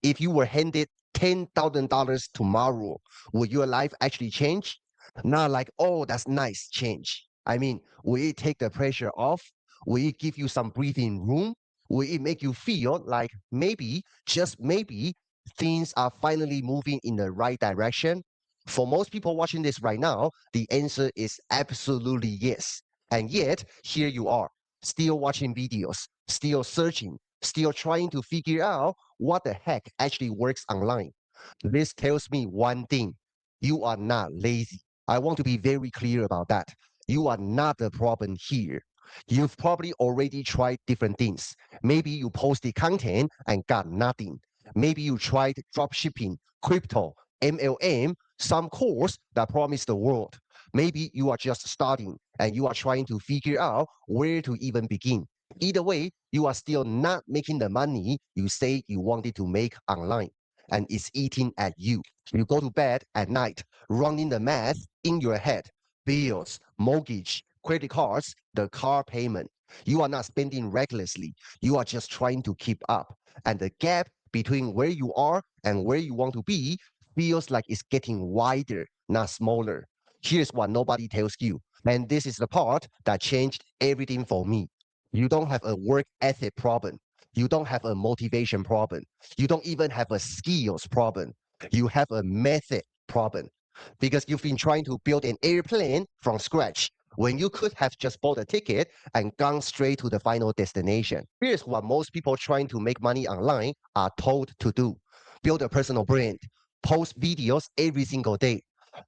If you were handed $10,000 tomorrow, would your life actually change? Not like, oh, that's nice change. I mean, will it take the pressure off? Will it give you some breathing room? Will it make you feel like maybe, just maybe, things are finally moving in the right direction? For most people watching this right now, the answer is absolutely yes. And yet, here you are, still watching videos, still searching, still trying to figure out what the heck actually works online. This tells me one thing: you are not lazy. I want to be very clear about that. You are not the problem here. You've probably already tried different things. Maybe you posted content and got nothing. Maybe you tried dropshipping, crypto, MLM, some course that promised the world. Maybe you are just starting and you are trying to figure out where to even begin. Either way, you are still not making the money you say you wanted to make online, and it's eating at you. You go to bed at night, running the math in your head: bills, mortgage, credit cards, the car payment. You are not spending recklessly. You are just trying to keep up. And the gap between where you are and where you want to be feels like it's getting wider, not smaller. Here's what nobody tells you. And this is the part that changed everything for me. You don't have a work ethic problem. You don't have a motivation problem. You don't even have a skills problem. You have a method problem, because you've been trying to build an airplane from scratch when you could have just bought a ticket and gone straight to the final destination. Here's what most people trying to make money online are told to do: build a personal brand, post videos every single day,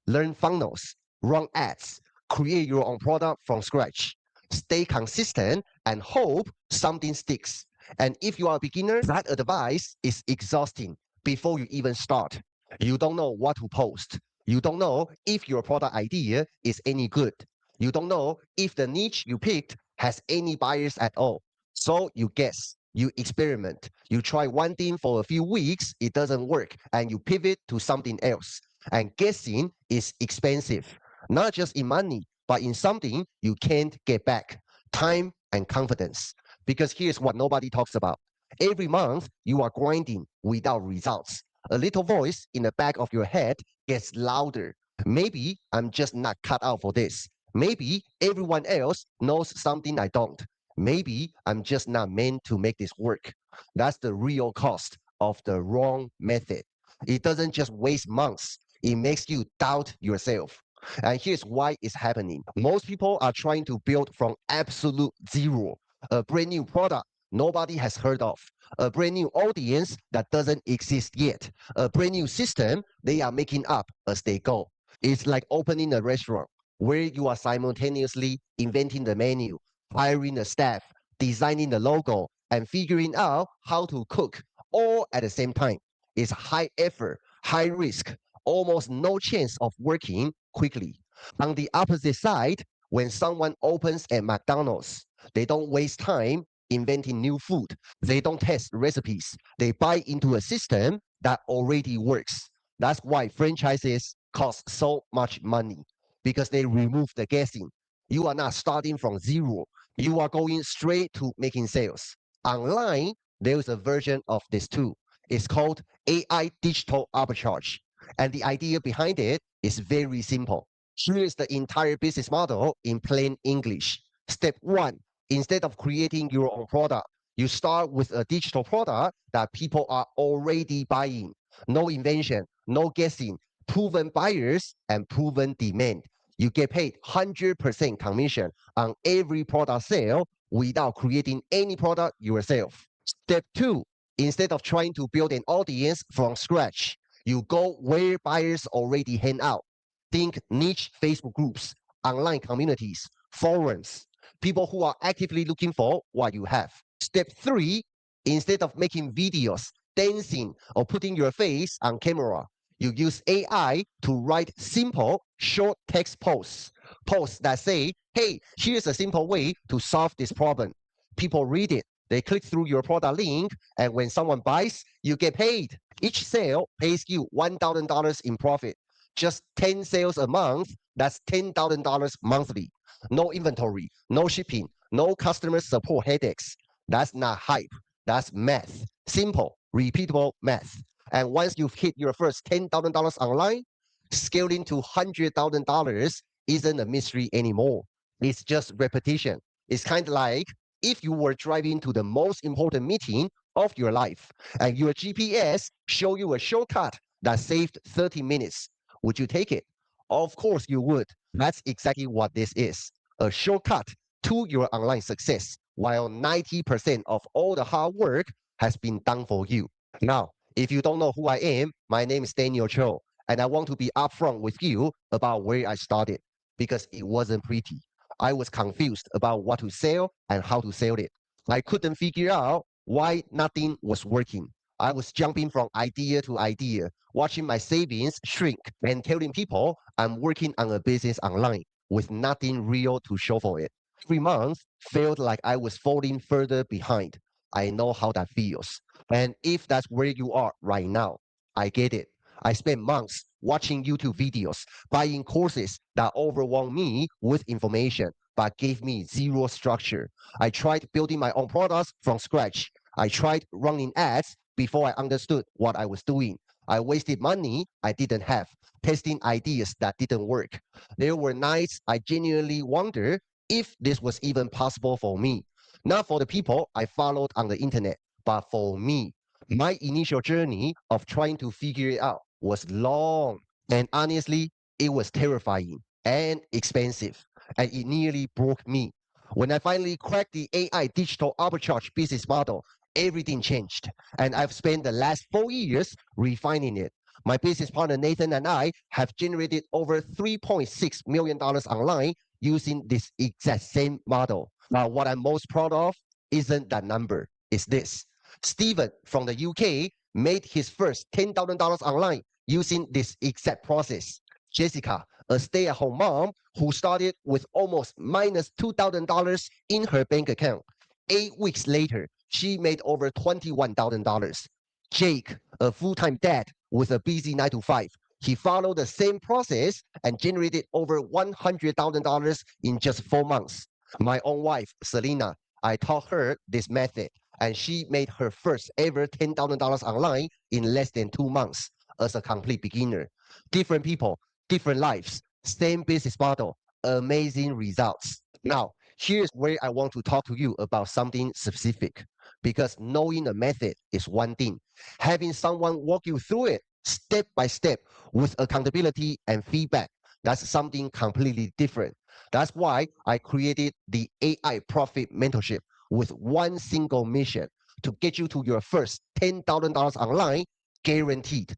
learn funnels, run ads, create your own product from scratch, stay consistent, and hope something sticks. And if you are a beginner, that advice is exhausting before you even start. You don't know what to post. You don't know if your product idea is any good. You don't know if the niche you picked has any buyers at all. So you guess, you experiment, you try one thing for a few weeks, it doesn't work, and you pivot to something else. And guessing is expensive, not just in money, but in something you can't get back: time and confidence. Because here's what nobody talks about: every month you are grinding without results. A little voice in the back of your head gets louder. Maybe I'm just not cut out for this. Maybe everyone else knows something I don't. Maybe I'm just not meant to make this work. That's the real cost of the wrong method. It doesn't just waste months, it makes you doubt yourself. And here's why it's happening. Most people are trying to build from absolute zero, a brand new product nobody has heard of, a brand new audience that doesn't exist yet, a brand new system they are making up as they go. It's like opening a restaurant where you are simultaneously inventing the menu, hiring the staff, designing the logo, and figuring out how to cook all at the same time. It's high effort, high risk, almost no chance of working quickly. On the opposite side, when someone opens a McDonald's, they don't waste time inventing new food. They don't test recipes. They buy into a system that already works. That's why franchises cost so much money, because they remove the guessing. You are not starting from zero. You are going straight to making sales. Online, there is a version of this too. It's called AI Digital Arbitrage. And the idea behind it is very simple. Here is the entire business model in plain English. Step one: instead of creating your own product, you start with a digital product that people are already buying. No invention, no guessing, proven buyers and proven demand. You get paid 100% commission on every product sale without creating any product yourself. Step two: instead of trying to build an audience from scratch, you go where buyers already hang out. Think niche Facebook groups, online communities, forums, people who are actively looking for what you have. Step three: instead of making videos, dancing, or putting your face on camera, you use AI to write simple, short text posts. Posts that say, hey, here's a simple way to solve this problem. People read it, they click through your product link, and when someone buys, you get paid. Each sale pays you $1,000 in profit. Just 10 sales a month, that's $10,000 monthly. No inventory, no shipping, no customer support headaches. That's not hype. That's math. Simple, repeatable math. And once you've hit your first $10,000 online, scaling to $100,000 isn't a mystery anymore. It's just repetition. It's kind of like if you were driving to the most important meeting of your life and your GPS show you a shortcut that saved 30 minutes. Would you take it? Of course you would. That's exactly what this is. A shortcut to your online success, while 90% of all the hard work has been done for you. Now, if you don't know who I am, my name is Daniel Chou, and I want to be upfront with you about where I started because it wasn't pretty. I was confused about what to sell and how to sell it. I couldn't figure out why nothing was working. I was jumping from idea to idea, watching my savings shrink and telling people I'm working on a business online with nothing real to show for it. Every month felt like I was falling further behind. I know how that feels. And if that's where you are right now, I get it. I spent months watching YouTube videos, buying courses that overwhelmed me with information but gave me zero structure. I tried building my own products from scratch. I tried running ads before I understood what I was doing. I wasted money I didn't have, testing ideas that didn't work. There were nights I genuinely wondered if this was even possible for me. Not for the people I followed on the internet, but for me. My initial journey of trying to figure it out was long, and honestly, it was terrifying and expensive, and it nearly broke me. When I finally cracked the AI digital arbitrage business model, everything changed, and I've spent the last 4 years refining it. My business partner Nathan and I have generated over $3.6 million online using this exact same model. Now, what I'm most proud of isn't that number, it's this. Steven from the UK made his first $10,000 online using this exact process. Jessica, a stay-at-home mom who started with almost minus $2,000 in her bank account. 8 weeks later, she made over $21,000. Jake, a full-time dad with a busy 9 to 5, he followed the same process and generated over $100,000 in just 4 months. My own wife, Selena, I taught her this method and she made her first ever $10,000 online in less than 2 months as a complete beginner. Different people, different lives, same business model, amazing results. Now, here's where I want to talk to you about something specific because knowing a method is one thing. Having someone walk you through it step by step with accountability and feedback, that's something completely different. That's why I created the AI Profit Mentorship with one single mission to get you to your first $10,000 online guaranteed.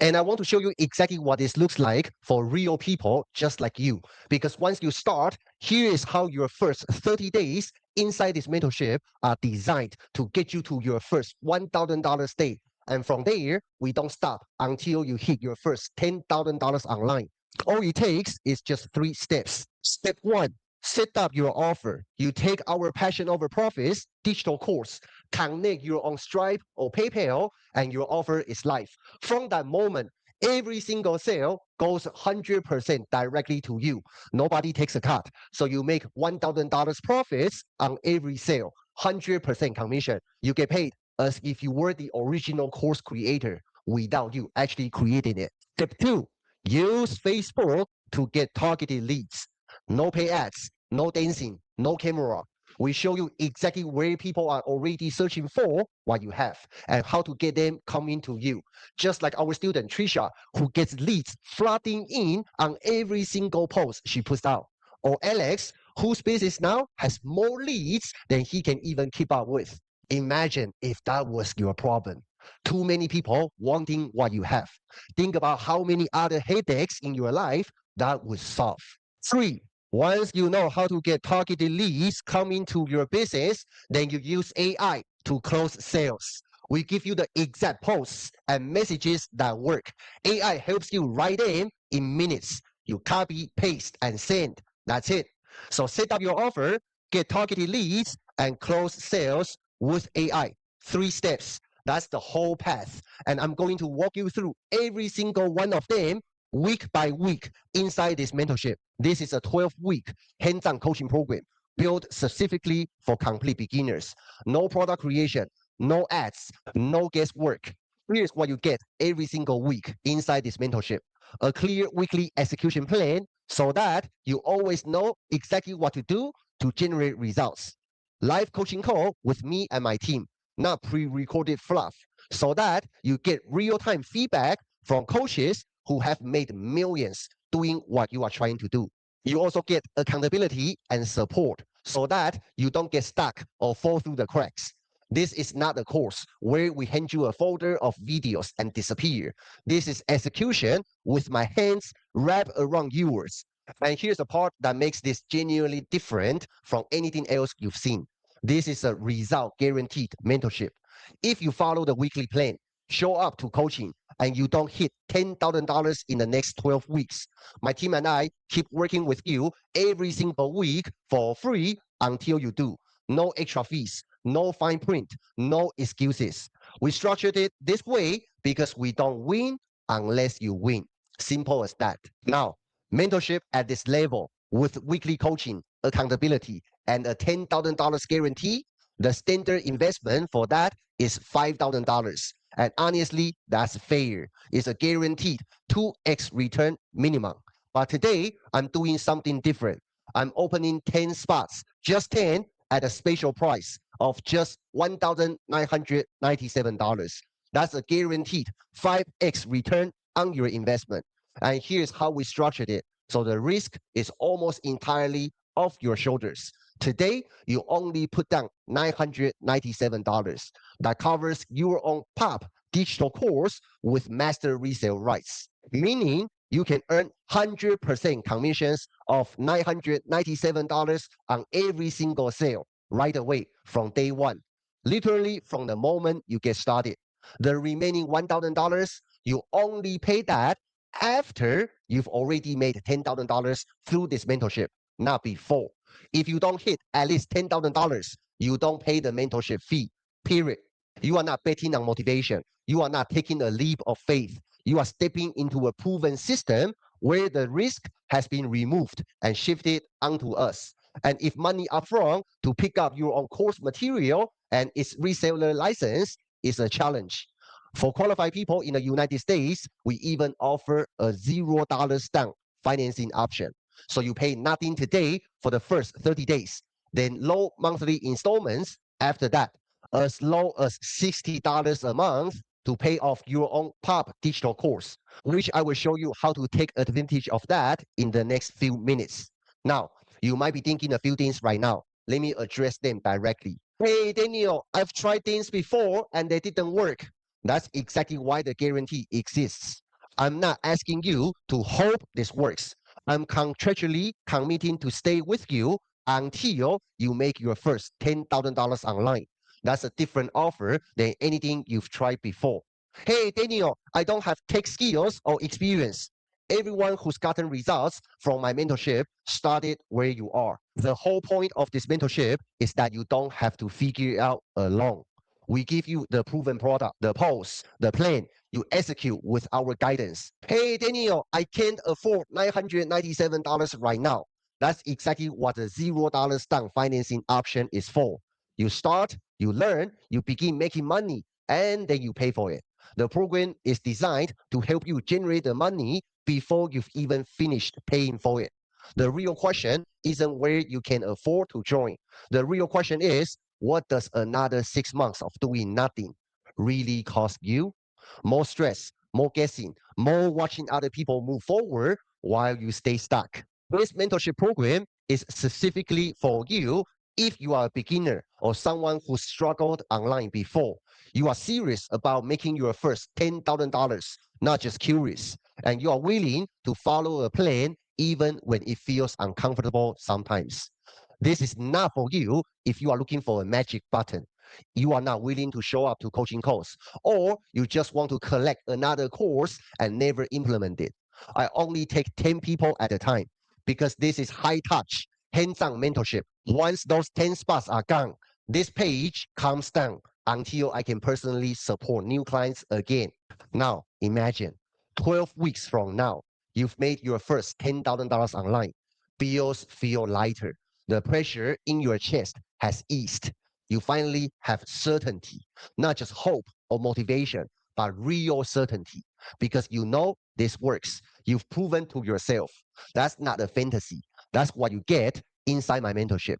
And I want to show you exactly what this looks like for real people just like you. Because once you start, here is how your first 30 days inside this mentorship are designed to get you to your first $1,000 state. And from there, we don't stop until you hit your first $10,000 online. All it takes is just 3 steps. Step one, set up your offer. You take our Passion Over Profits digital course, connect your own Stripe or PayPal, and your offer is live. From that moment, every single sale goes 100% directly to you. Nobody takes a cut. So you make $1,000 profits on every sale, 100% commission. You get paid as if you were the original course creator without you actually creating it. Step two, use Facebook to get targeted leads. No pay ads, no dancing, no camera. We show you exactly where people are already searching for what you have and how to get them coming to you. Just like our student Trisha, who gets leads flooding in on every single post she puts out. Or Alex, whose business now has more leads than he can even keep up with. Imagine if that was your problem. Too many people wanting what you have. Think about how many other headaches in your life that would solve. Three, once you know how to get targeted leads coming to your business, then you use AI to close sales. We give you the exact posts and messages that work. AI helps you write them in minutes. You copy, paste, and send. That's it. So set up your offer, get targeted leads, and close sales with AI. 3 steps. That's the whole path. And I'm going to walk you through every single one of them week by week inside this mentorship. This is a 12-week hands-on coaching program built specifically for complete beginners. No product creation, no ads, no guesswork. Here's what you get every single week inside this mentorship: a clear weekly execution plan so that you always know exactly what to do to generate results. Live coaching call with me and my team, not pre-recorded fluff, so that you get real-time feedback from coaches who have made millions doing what you are trying to do. You also get accountability and support so that you don't get stuck or fall through the cracks. This is not a course where we hand you a folder of videos and disappear. This is execution with my hands wrapped around yours. And here's the part that makes this genuinely different from anything else you've seen. This is a result guaranteed mentorship. If you follow the weekly plan, show up to coaching, and you don't hit $10,000 in the next 12 weeks, my team and I keep working with you every single week for free until you do. No extra fees, no fine print, no excuses. We structured it this way because we don't win unless you win. Simple as that. Now, mentorship at this level with weekly coaching, accountability, and a $10,000 guarantee, the standard investment for that is $5,000. And honestly, that's fair. It's a guaranteed 2x return minimum. But today, I'm doing something different. I'm opening 10 spots, just 10, at a special price of just $1,997. That's a guaranteed 5x return on your investment. And here's how we structured it. So the risk is almost entirely off your shoulders. Today, you only put down $997. That covers your own pop digital course with master resale rights, meaning you can earn 100% commissions of $997 on every single sale right away from day one, literally from the moment you get started. The remaining $1,000, you only pay that after you've already made $10,000 through this mentorship, not before. If you don't hit at least $10,000, you don't pay the mentorship fee, period. You are not betting on motivation. You are not taking a leap of faith. You are stepping into a proven system where the risk has been removed and shifted onto us. And if money upfront to pick up your own course material and its reseller license is a challenge. For qualified people in the United States, we even offer a $0 down financing option. So you pay nothing today for the first 30 days, then low monthly installments after that, as low as $60 a month to pay off your own pop digital course, which I will show you how to take advantage of that in the next few minutes. Now, you might be thinking a few things right now. Let me address them directly. Hey, Daniel, I've tried things before and they didn't work. That's exactly why the guarantee exists. I'm not asking you to hope this works. I'm contractually committing to stay with you until you make your first $10,000 online. That's a different offer than anything you've tried before. Hey, Daniel, I don't have tech skills or experience. Everyone who's gotten results from my mentorship started where you are. The whole point of this mentorship is that you don't have to figure it out alone. We give you the proven product, the pulse, the plan. You execute with our guidance. Hey, Daniel, I can't afford $997 right now. That's exactly what the $0 down financing option is for. You start, you learn, you begin making money, and then you pay for it. The program is designed to help you generate the money before you've even finished paying for it. The real question isn't where you can afford to join. The real question is, what does another 6 months of doing nothing really cost you? More stress, more guessing, more watching other people move forward while you stay stuck. This mentorship program is specifically for you if you are a beginner or someone who struggled online before. You are serious about making your first $10,000, not just curious, and you are willing to follow a plan even when it feels uncomfortable sometimes. This is not for you if you are looking for a magic button. You are not willing to show up to coaching calls, or you just want to collect another course and never implement it. I only take 10 people at a time because this is high touch, hands-on mentorship. Once those 10 spots are gone, this page comes down until I can personally support new clients again. Now, imagine 12 weeks from now, you've made your first $10,000 online. Bills feel lighter. The pressure in your chest has eased. you finally have certainty, not just hope or motivation, but real certainty, because you know this works. You've proven to yourself. That's not a fantasy. That's what you get inside my mentorship.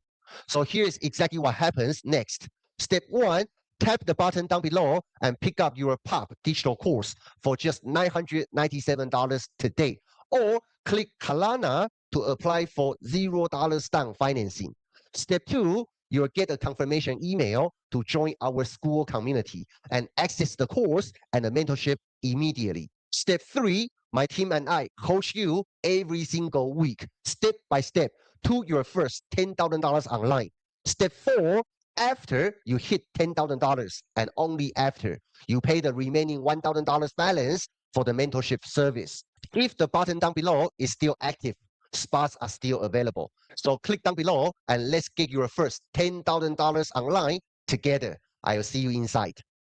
So here's exactly what happens next. Step one, tap the button down below and pick up your POP digital course for just $997 today. Or click Kalana to apply for $0 down financing. Step two, you'll get a confirmation email to join our school community and access the course and the mentorship immediately. Step three, my team and I coach you every single week, step by step, to your first $10,000 online. Step four, after you hit $10,000 and only after, you pay the remaining $1,000 balance for the mentorship service. If the button down below is still active, spots are still available. So click down below and let's get your first $10,000 online together. I'll see you inside.